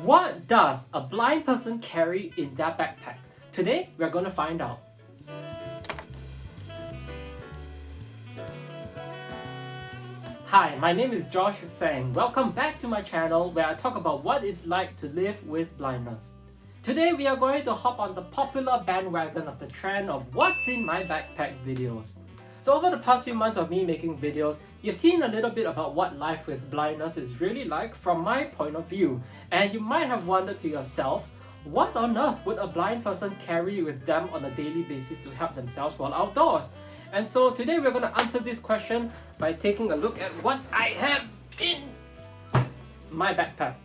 What does a blind person carry in their backpack? Today, we're going to find out. Hi, my name is Josh Tseng. Welcome back to my channel where I talk about what it's like to live with blindness. Today, we are going to hop on the popular bandwagon of the trend of what's in my backpack videos. So over the past few months of me making videos, you've seen a little bit about what life with blindness is really like from my point of view. And you might have wondered to yourself, what on earth would a blind person carry with them on a daily basis to help themselves while outdoors? And so today we're going to answer this question by taking a look at what I have in my backpack.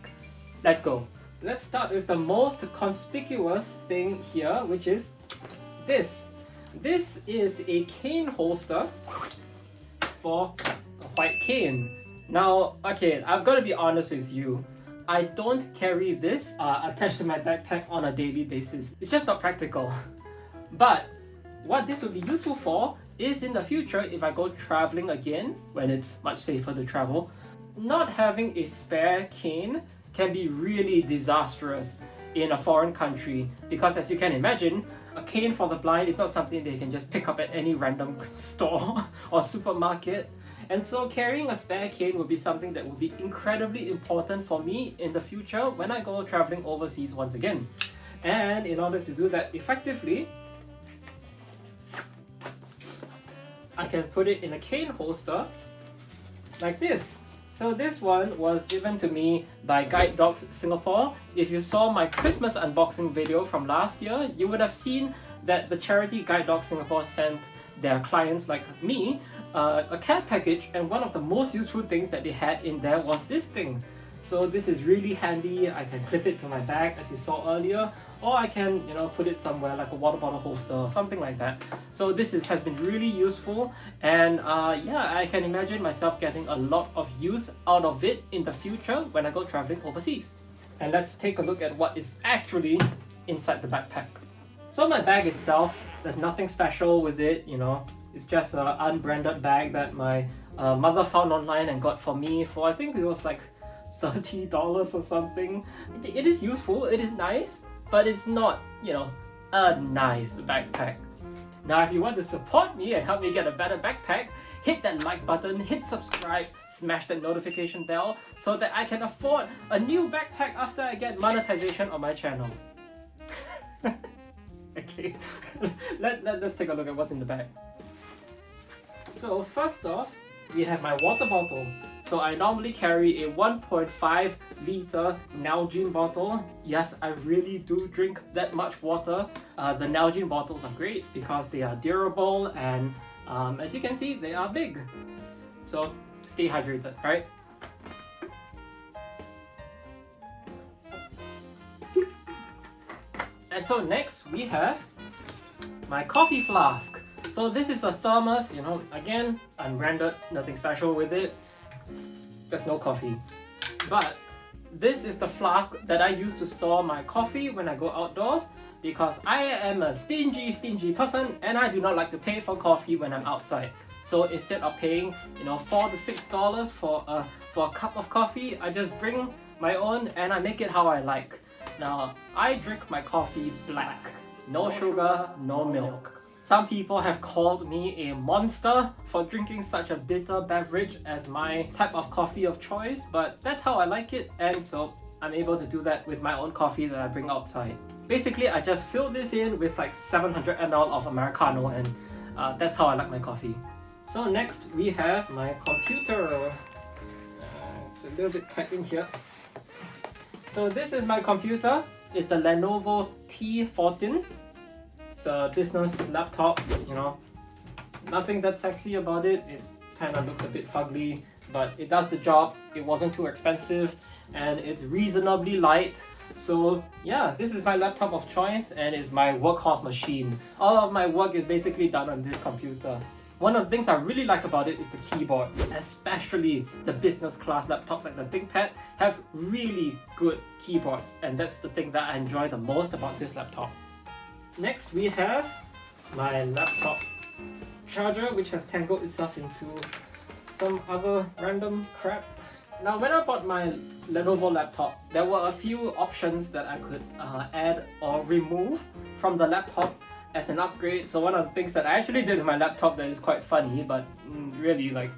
Let's go. Let's start with the most conspicuous thing here, which is this. This is a cane holster for a white cane. Now, okay, I've got to be honest with you. I don't carry this attached to my backpack on a daily basis. It's just not practical. But what this would be useful for is in the future if I go traveling again, when it's much safer to travel, not having a spare cane can be really disastrous in a foreign country, because as you can imagine, a cane for the blind is not something they can just pick up at any random store or supermarket. And so carrying a spare cane would be something that would be incredibly important for me in the future when I go traveling overseas once again. And in order to do that effectively, I can put it in a cane holster like this. So this one was given to me by Guide Dogs Singapore. If you saw my Christmas unboxing video from last year, you would have seen that the charity Guide Dogs Singapore sent their clients like me a care package, and one of the most useful things that they had in there was this thing. So this is really handy. I can clip it to my bag as you saw earlier, or I can, put it somewhere like a water bottle holster or something like that. So this has been really useful, and yeah, I can imagine myself getting a lot of use out of it in the future when I go traveling overseas. And let's take a look at what is actually inside the backpack. So my bag itself, there's nothing special with it, it's just an unbranded bag that my mother found online and got for me for, I think it was like $30 or something. It is useful, it is nice, but it's not, a nice backpack. Now, if you want to support me and help me get a better backpack, hit that like button, hit subscribe, smash that notification bell so that I can afford a new backpack after I get monetization on my channel. Okay, let's take a look at what's in the bag. So first off, we have my water bottle. So I normally carry a 1.5 liter Nalgene bottle. Yes, I really do drink that much water. The Nalgene bottles are great because they are durable and as you can see, they are big. So stay hydrated, right? And so next we have my coffee flask. So this is a thermos, again, unbranded, nothing special with it. There's no coffee. But this is the flask that I use to store my coffee when I go outdoors, because I am a stingy person and I do not like to pay for coffee when I'm outside. So instead of paying, $4 to $6 for a cup of coffee, I just bring my own and I make it how I like. Now, I drink my coffee black. No sugar, no milk. Some people have called me a monster for drinking such a bitter beverage as my type of coffee of choice, but that's how I like it, and so I'm able to do that with my own coffee that I bring outside. Basically, I just fill this in with like 700 ml of Americano, and that's how I like my coffee. So next we have my computer. It's a little bit tight in here. So this is my computer. It's the Lenovo T14. It's a business laptop, nothing that sexy about it. It kind of looks a bit fugly, but it does the job. It wasn't too expensive and it's reasonably light. So yeah, this is my laptop of choice and it's my workhorse machine. All of my work is basically done on this computer. One of the things I really like about it is the keyboard, especially the business class laptops like the ThinkPad have really good keyboards, and that's the thing that I enjoy the most about this laptop. Next we have my laptop charger, which has tangled itself into some other random crap. Now when I bought my Lenovo laptop, there were a few options that I could add or remove from the laptop as an upgrade. So one of the things that I actually did with my laptop that is quite funny, but really like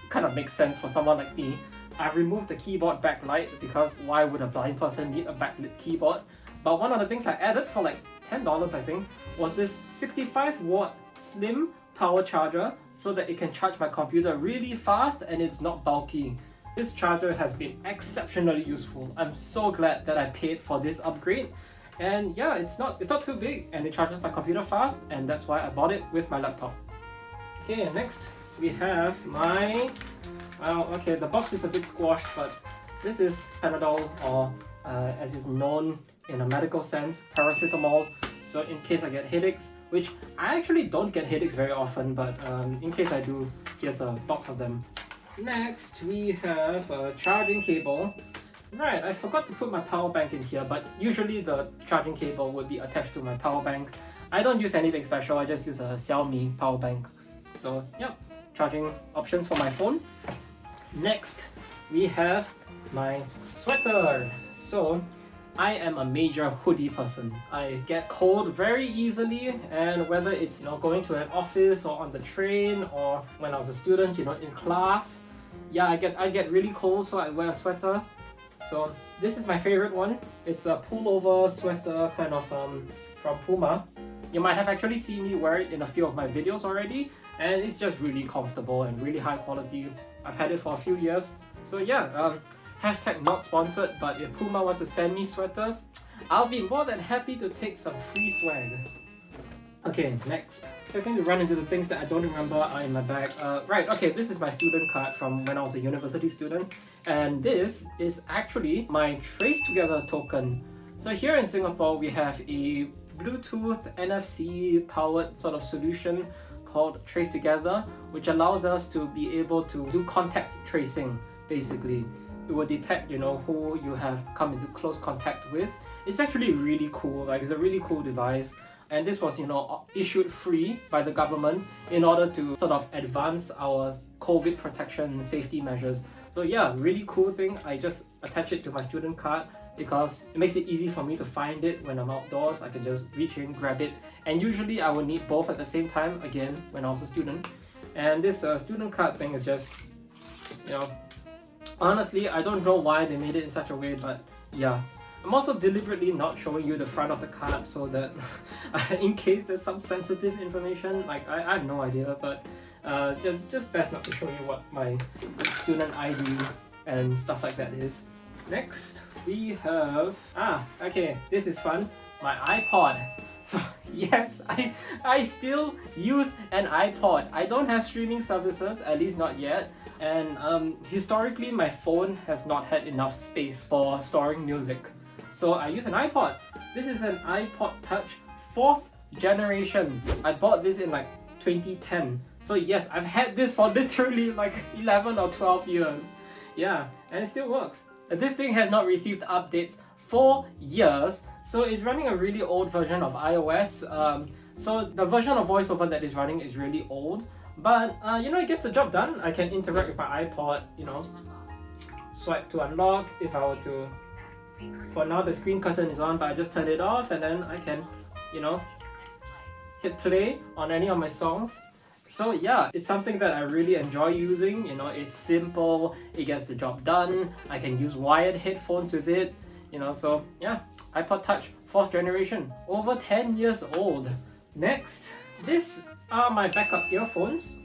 kind of makes sense for someone like me, I removed the keyboard backlight because why would a blind person need a backlit keyboard? But one of the things I added for like $10 I think was this 65-watt slim power charger so that it can charge my computer really fast and it's not bulky. This charger has been exceptionally useful. I'm so glad that I paid for this upgrade. And yeah, it's not too big and it charges my computer fast, and that's why I bought it with my laptop. Okay, next we have my, well, okay, the box is a bit squashed, but this is Panadol, or as is known in a medical sense, paracetamol. So in case I get headaches, which I actually don't get headaches very often, but in case I do, here's a box of them. Next, we have a charging cable. Right, I forgot to put my power bank in here, but usually the charging cable would be attached to my power bank. I don't use anything special, I just use a Xiaomi power bank. So, yep, charging options for my phone. Next, we have my sweater. So, I am a major hoodie person. I get cold very easily, and whether it's going to an office or on the train or when I was a student, in class, yeah, I get really cold, so I wear a sweater. So this is my favorite one. It's a pullover sweater kind of from Puma. You might have actually seen me wear it in a few of my videos already, and it's just really comfortable and really high quality. I've had it for a few years. So yeah, hashtag not sponsored, but if Puma wants to send me sweaters, I'll be more than happy to take some free swag. Okay, next. So I'm going to run into the things that I don't remember are in my bag. Right, okay, this is my student card from when I was a university student. And this is actually my Trace Together token. So here in Singapore, we have a Bluetooth NFC powered sort of solution called Trace Together, which allows us to be able to do contact tracing, basically. It will detect, who you have come into close contact with. It's actually really cool, like it's a really cool device. And this was, issued free by the government in order to sort of advance our COVID protection and safety measures. So yeah, really cool thing. I just attach it to my student card because it makes it easy for me to find it when I'm outdoors. I can just reach in, grab it. And usually I will need both at the same time, again, when I was a student. And this student card thing is just, honestly, I don't know why they made it in such a way, but yeah. I'm also deliberately not showing you the front of the card so that in case there's some sensitive information, like I have no idea, but just best not to show you what my student ID and stuff like that is. Next, we have, okay, this is fun, my iPod. So yes, I still use an iPod. I don't have streaming services, at least not yet. And historically, my phone has not had enough space for storing music. So I use an iPod. This is an iPod Touch 4th generation. I bought this in like 2010. So yes, I've had this for literally like 11 or 12 years. Yeah, and it still works. This thing has not received updates for years. So it's running a really old version of iOS. So the version of VoiceOver that is running is really old. But it gets the job done. I can interact with my iPod, swipe to unlock if I were to. For now the screen curtain is on, but I just turn it off and then I can, hit play on any of my songs. So yeah, it's something that I really enjoy using. It's simple, it gets the job done. I can use wired headphones with it, so yeah, iPod Touch 4th generation, over 10 years old. Next, these are my backup earphones.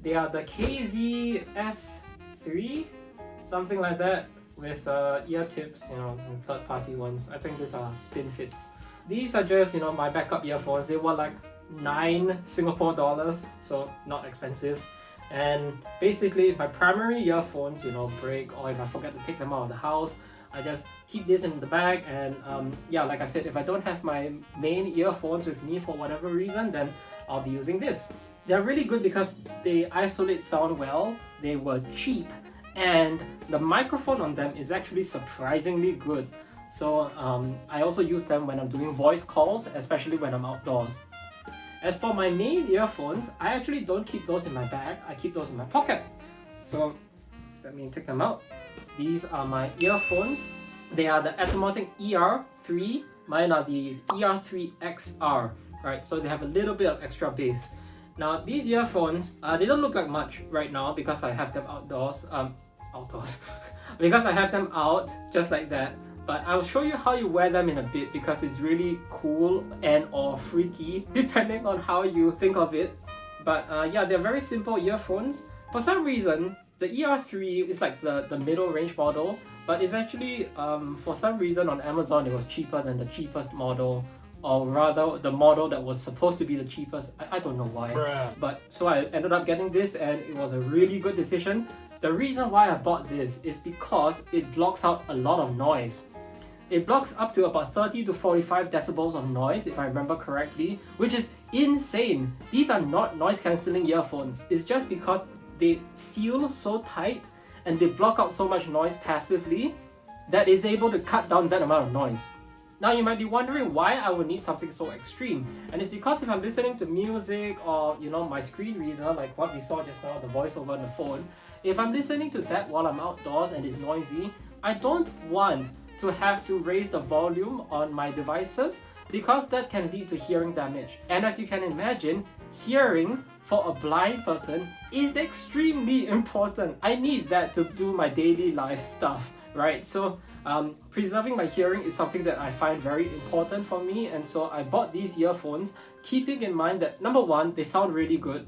They are the KZS3, something like that, with ear tips, third-party ones. I think these are SpinFits. These are just, my backup earphones. They were like 9 Singapore dollars, so not expensive. And basically, if my primary earphones, break, or if I forget to take them out of the house, I just keep this in the bag. And yeah, like I said, if I don't have my main earphones with me for whatever reason, then I'll be using this. They're really good because they isolate sound well, they were cheap, and the microphone on them is actually surprisingly good. So I also use them when I'm doing voice calls, especially when I'm outdoors. As for my main earphones, I actually don't keep those in my bag, I keep those in my pocket. So let me take them out. These are my earphones. They are the Automatic ER3. Mine are the ER3XR. Right, so they have a little bit of extra bass. Now these earphones, they don't look like much right now because I have them outdoors. Because I have them out just like that. But I'll show you how you wear them in a bit because it's really cool and or freaky depending on how you think of it. But yeah, they're very simple earphones. For some reason, the ER3 is like the middle range model, but it's actually, for some reason on Amazon, it was cheaper than the cheapest model, or rather the model that was supposed to be the cheapest. I don't know why. Bruh. But so I ended up getting this and it was a really good decision. The reason why I bought this is because it blocks out a lot of noise. It blocks up to about 30 to 45 decibels of noise, if I remember correctly, which is insane. These are not noise cancelling earphones. It's just because they seal so tight and they block out so much noise passively that is able to cut down that amount of noise. Now you might be wondering why I would need something so extreme, and it's because if I'm listening to music or my screen reader, like what we saw just now, the voice over the phone, if I'm listening to that while I'm outdoors and it's noisy, I don't want to have to raise the volume on my devices because that can lead to hearing damage. And as you can imagine, hearing for a blind person is extremely important. I need that to do my daily life stuff, right? So preserving my hearing is something that I find very important for me, and so I bought these earphones keeping in mind that number one, they sound really good,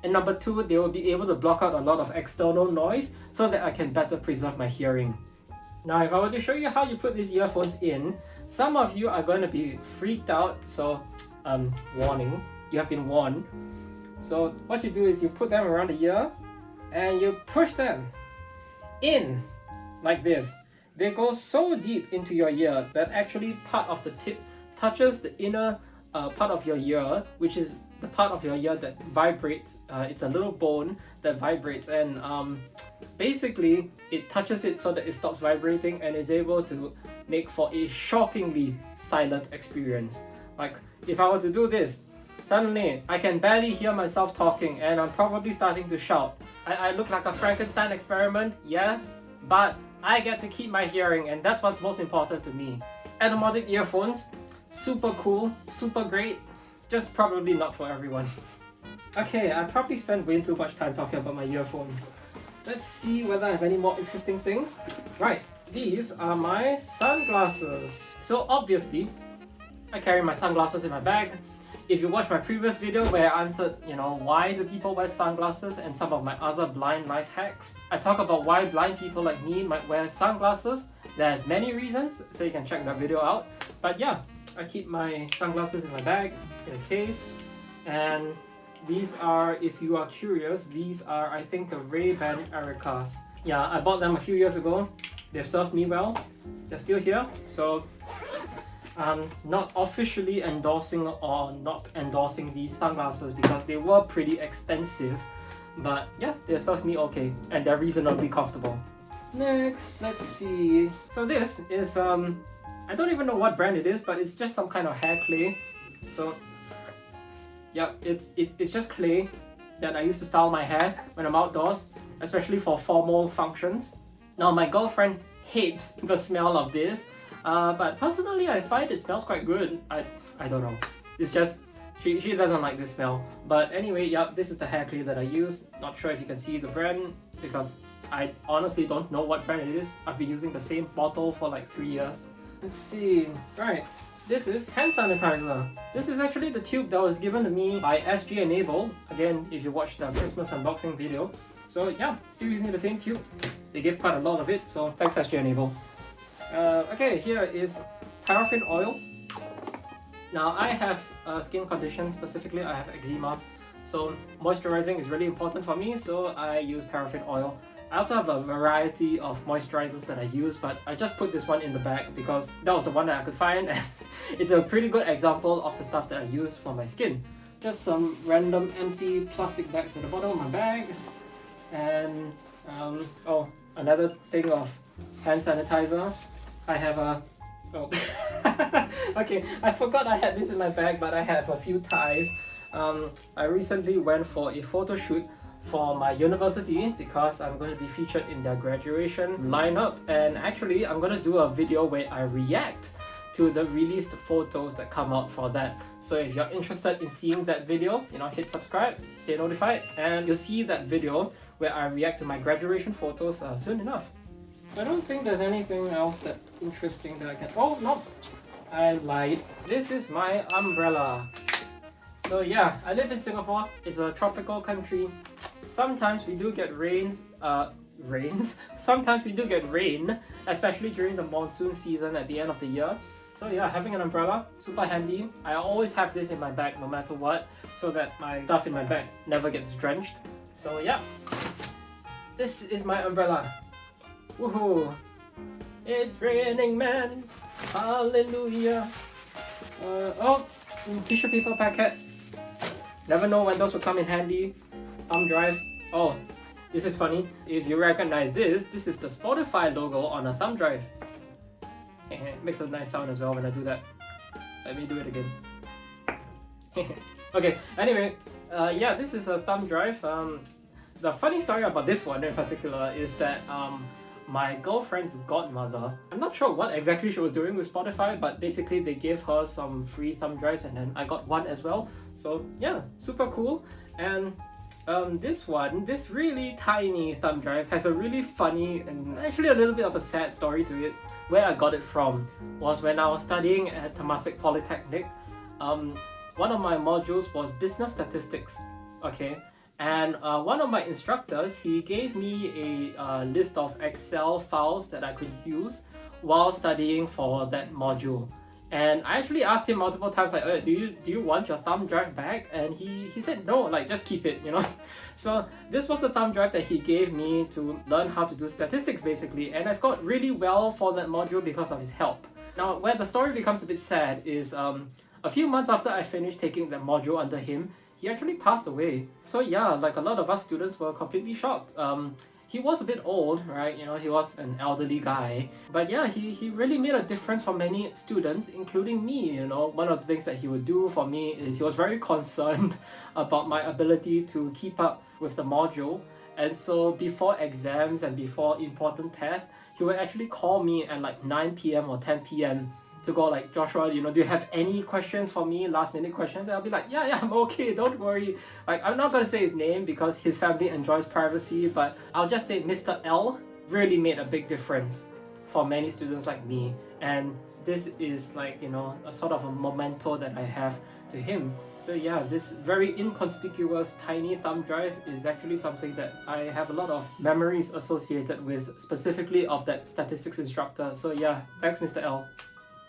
and number two, they will be able to block out a lot of external noise so that I can better preserve my hearing. Now if I were to show you how you put these earphones in, some of you are going to be freaked out, so warning, you have been warned. So what you do is you put them around the ear and you push them in like this. They go so deep into your ear that actually part of the tip touches the inner part of your ear, which is the part of your ear that vibrates. It's a little bone that vibrates, and basically it touches it so that it stops vibrating and is able to make for a shockingly silent experience. Like if I were to do this, suddenly I can barely hear myself talking and I'm probably starting to shout. I look like a Frankenstein experiment, yes, but I get to keep my hearing, and that's what's most important to me. Automatic earphones, super cool, super great, just probably not for everyone. Okay, I probably spent way too much time talking about my earphones. Let's see whether I have any more interesting things. Right, these are my sunglasses. So obviously, I carry my sunglasses in my bag. If you watched my previous video where I answered, why do people wear sunglasses and some of my other blind life hacks, I talk about why blind people like me might wear sunglasses. There's many reasons, so you can check that video out. But yeah, I keep my sunglasses in my bag, in a case. And these are, if you are curious, these are, I think, the Ray-Ban Ericas. Yeah, I bought them a few years ago. They've served me well. They're still here, so not officially endorsing or not endorsing these sunglasses because they were pretty expensive, but yeah, they served me okay and they're reasonably comfortable. Next, let's see. So this is I don't even know what brand it is, but it's just some kind of hair clay. So yeah, it's just clay that I use to style my hair when I'm outdoors, especially for formal functions. Now my girlfriend hates the smell of this. But personally, I find it smells quite good. I don't know. It's just, she doesn't like this smell. But anyway, yeah, this is the hair clay that I use. Not sure if you can see the brand because I honestly don't know what brand it is. I've been using the same bottle for like 3 years. Let's see. Right, this is hand sanitizer. This is actually the tube that was given to me by SG Enable. Again, if you watched the Christmas unboxing video. So yeah, still using the same tube. They give quite a lot of it, so thanks SG Enable. Okay, here is paraffin oil. Now I have skin condition, specifically I have eczema, so moisturizing is really important for me, so I use paraffin oil. I also have a variety of moisturizers that I use, but I just put this one in the bag because that was the one that I could find, and it's a pretty good example of the stuff that I use for my skin. Just some random empty plastic bags at the bottom of my bag, and oh, another thing of hand sanitizer. I have a... oh, okay, I forgot I had this in my bag, but I have a few ties. I recently went for a photo shoot for my university because I'm going to be featured in their graduation lineup, and actually I'm going to do a video where I react to the released photos that come out for that. So if you're interested in seeing that video, hit subscribe, stay notified, and you'll see that video where I react to my graduation photos soon enough. I don't think there's anything else that interesting that I can... Oh, no! I lied. This is my umbrella. So yeah, I live in Singapore. It's a tropical country. Sometimes we do get Sometimes we do get rain, especially during the monsoon season at the end of the year. So yeah, having an umbrella, super handy. I always have this in my bag no matter what, so that my stuff in my bag never gets drenched. So yeah, this is my umbrella. Woohoo! It's raining man! Hallelujah! Tissue paper packet. Never know when those will come in handy. Thumb drive. Oh, this is funny. If you recognize this, this is the Spotify logo on a thumb drive. It makes a nice sound as well when I do that. Let me do it again. Okay, anyway, yeah, this is a thumb drive. The funny story about this one in particular is that my girlfriend's godmother, I'm not sure what exactly she was doing with Spotify, but basically they gave her some free thumb drives and then I got one as well. So yeah, super cool. And this really tiny thumb drive has a really funny and actually a little bit of a sad story to it. Where I got it from was when I was studying at Temasek Polytechnic. One of my modules was business statistics, okay? And one of my instructors, he gave me a list of Excel files that I could use while studying for that module. And I actually asked him multiple times, like, do you want your thumb drive back? And he said no, like, just keep it, So this was the thumb drive that he gave me to learn how to do statistics basically, and I scored really well for that module because of his help. Now, where the story becomes a bit sad is a few months after I finished taking that module under him, he actually passed away. So yeah, like a lot of us students were completely shocked. He was a bit old, right? He was an elderly guy. But yeah, he really made a difference for many students, including me, One of the things that he would do for me is he was very concerned about my ability to keep up with the module. And so before exams and before important tests, he would actually call me at like 9 p.m. or 10 p.m. to go like, Joshua, do you have any questions for me, last minute questions? And I'll be like, yeah, I'm okay, don't worry. Like, I'm not gonna say his name because his family enjoys privacy, but I'll just say Mr. L really made a big difference for many students like me. And this is like, a sort of a memento that I have to him. So yeah, this very inconspicuous tiny thumb drive is actually something that I have a lot of memories associated with, specifically of that statistics instructor. So yeah, thanks Mr. L.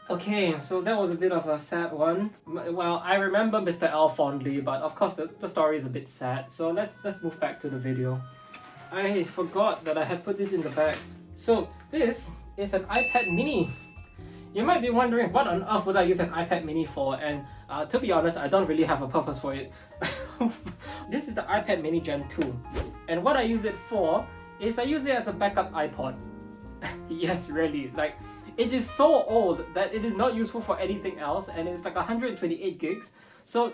Okay, so that was a bit of a sad one. Well, I remember Mr. L fondly, but of course the story is a bit sad. So let's move back to the video. I forgot that I had put this in the bag. So this is an iPad mini. You might be wondering, what on earth would I use an iPad mini for? And to be honest, I don't really have a purpose for it. This is the iPad mini Gen 2. And what I use it for is I use it as a backup iPod. Yes, really, like, it is so old that it is not useful for anything else, and it's like 128 gigs. So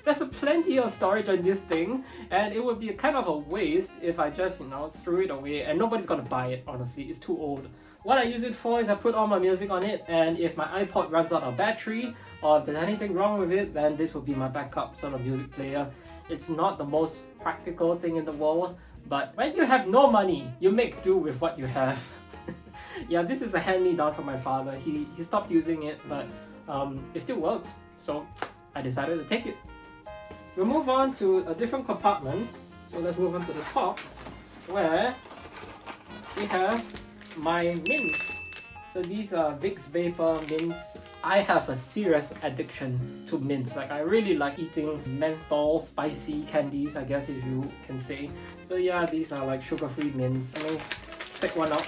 there's plenty of storage on this thing, and it would be kind of a waste if I just, threw it away, and nobody's gonna buy it, honestly. It's too old. What I use it for is I put all my music on it, and if my iPod runs out of battery, or if there's anything wrong with it, then this will be my backup sort of music player. It's not the most practical thing in the world, but when you have no money, you make do with what you have. Yeah, this is a hand-me-down from my father. He stopped using it, but it still works, so I decided to take it. We'll move on to a different compartment. So let's move on to the top, where we have my mints. So these are Vicks Vapor mints. I have a serious addiction to mints. Like, I really like eating menthol, spicy candies, I guess if you can say. So yeah, these are like sugar-free mints. Let me take one out.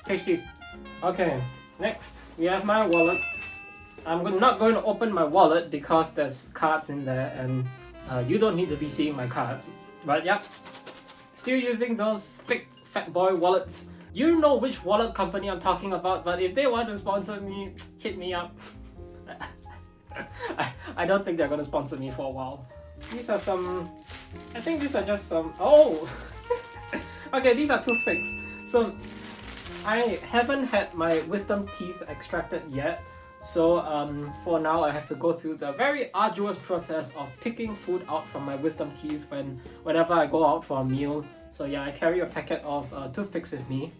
Tasty. Okay, next we have my wallet. I'm not going to open my wallet because there's cards in there, and you don't need to be seeing my cards. But yeah, still using those thick fat boy wallets. You know which wallet company I'm talking about, but if they want to sponsor me, hit me up. I don't think they're gonna sponsor me for a while. These are some... I think these are just some... Oh! Okay, these are toothpicks. So, I haven't had my wisdom teeth extracted yet. So, for now, I have to go through the very arduous process of picking food out from my wisdom teeth whenever I go out for a meal. So yeah, I carry a packet of toothpicks with me.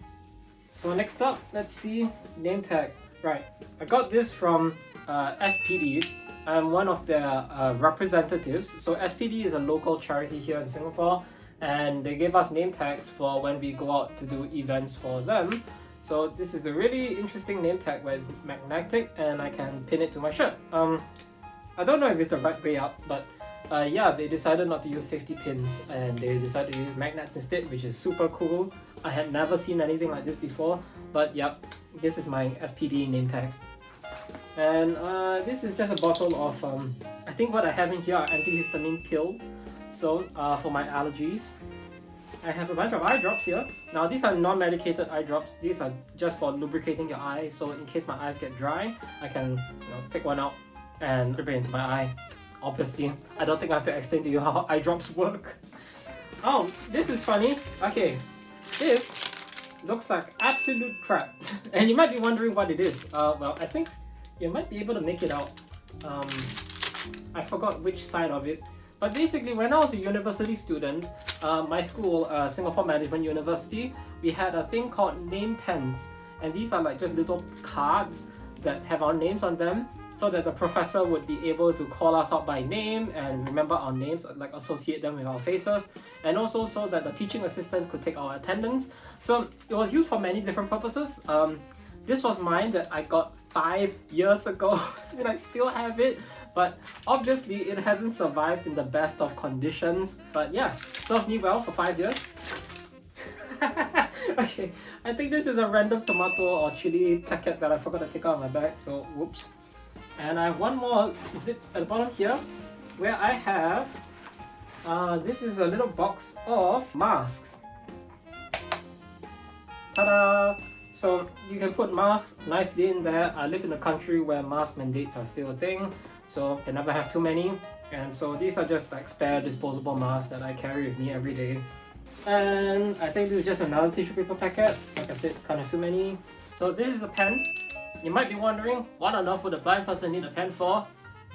So next up, let's see, name tag. Right, I got this from SPD. I'm one of their representatives. So SPD is a local charity here in Singapore, and they give us name tags for when we go out to do events for them. So this is a really interesting name tag where it's magnetic and I can pin it to my shirt. I don't know if it's the right way up, but yeah, they decided not to use safety pins and they decided to use magnets instead, which is super cool. I had never seen anything like this before, but yep, this is my SPD name tag. And this is just a bottle of, I think what I have in here are antihistamine pills. So for my allergies. I have a bunch of eye drops here. Now these are non-medicated eye drops. These are just for lubricating your eye. So in case my eyes get dry, I can take one out and drip it into my eye. Obviously, I don't think I have to explain to you how eye drops work. Oh, this is funny. Okay, this looks like absolute crap. And you might be wondering what it is. Well, I think you might be able to make it out. I forgot which side of it. But basically, when I was a university student, my school, Singapore Management University, we had a thing called name tents. And these are like just little cards that have our names on them, so that the professor would be able to call us out by name and remember our names, like associate them with our faces, and also so that the teaching assistant could take our attendance. So it was used for many different purposes. This was mine that I got 5 years ago, and I still have it. But obviously it hasn't survived in the best of conditions. But yeah, served me well for 5 years. Okay, I think this is a random tomato or chili packet that I forgot to take out of my bag, so whoops. And I have one more zip at the bottom here, where I have, this is a little box of masks. Ta-da! So you can put masks nicely in there. I live in a country where mask mandates are still a thing, so I never have too many. And so these are just like spare disposable masks that I carry with me every day. And I think this is just another tissue paper packet. Like I said, kind of too many. So this is a pen. You might be wondering, what on earth would a blind person need a pen for?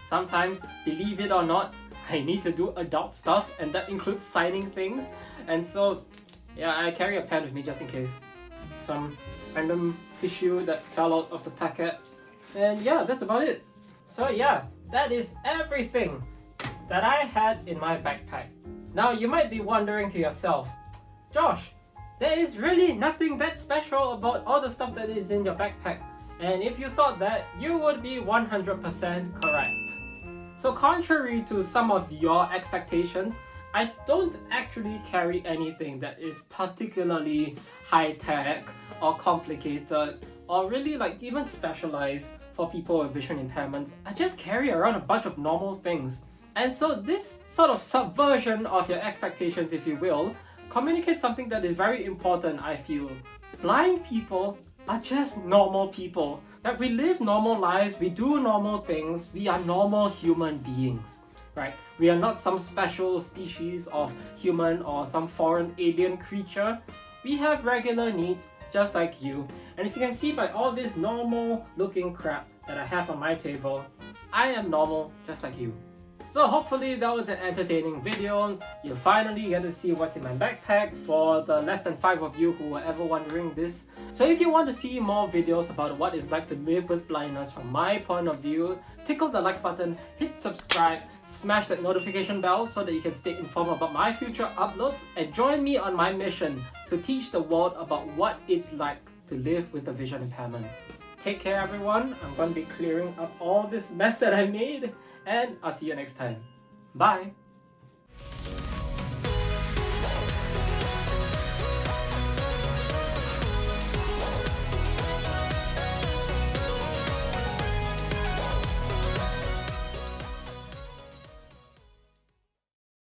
Sometimes, believe it or not, I need to do adult stuff, and that includes signing things. And so, yeah, I carry a pen with me just in case. Some random tissue that fell out of the packet. And yeah, that's about it. So yeah, that is everything that I had in my backpack. Now you might be wondering to yourself, Josh, there is really nothing that special about all the stuff that is in your backpack. And if you thought that, you would be 100% correct. So contrary to some of your expectations, I don't actually carry anything that is particularly high-tech or complicated or really like even specialized for people with vision impairments. I just carry around a bunch of normal things. And so this sort of subversion of your expectations, if you will, communicates something that is very important, I feel. Blind people are just normal people. That we live normal lives, we do normal things, we are normal human beings, right? We are not some special species of human or some foreign alien creature. We have regular needs just like you. And as you can see by all this normal looking crap that I have on my table, I am normal just like you. So hopefully that was an entertaining video. You finally get to see what's in my backpack for the less than 5 of you who were ever wondering this. So if you want to see more videos about what it's like to live with blindness from my point of view, tickle the like button, hit subscribe, smash that notification bell so that you can stay informed about my future uploads, and join me on my mission to teach the world about what it's like to live with a vision impairment. Take care everyone, I'm going to be clearing up all this mess that I made, and I'll see you next time. Bye!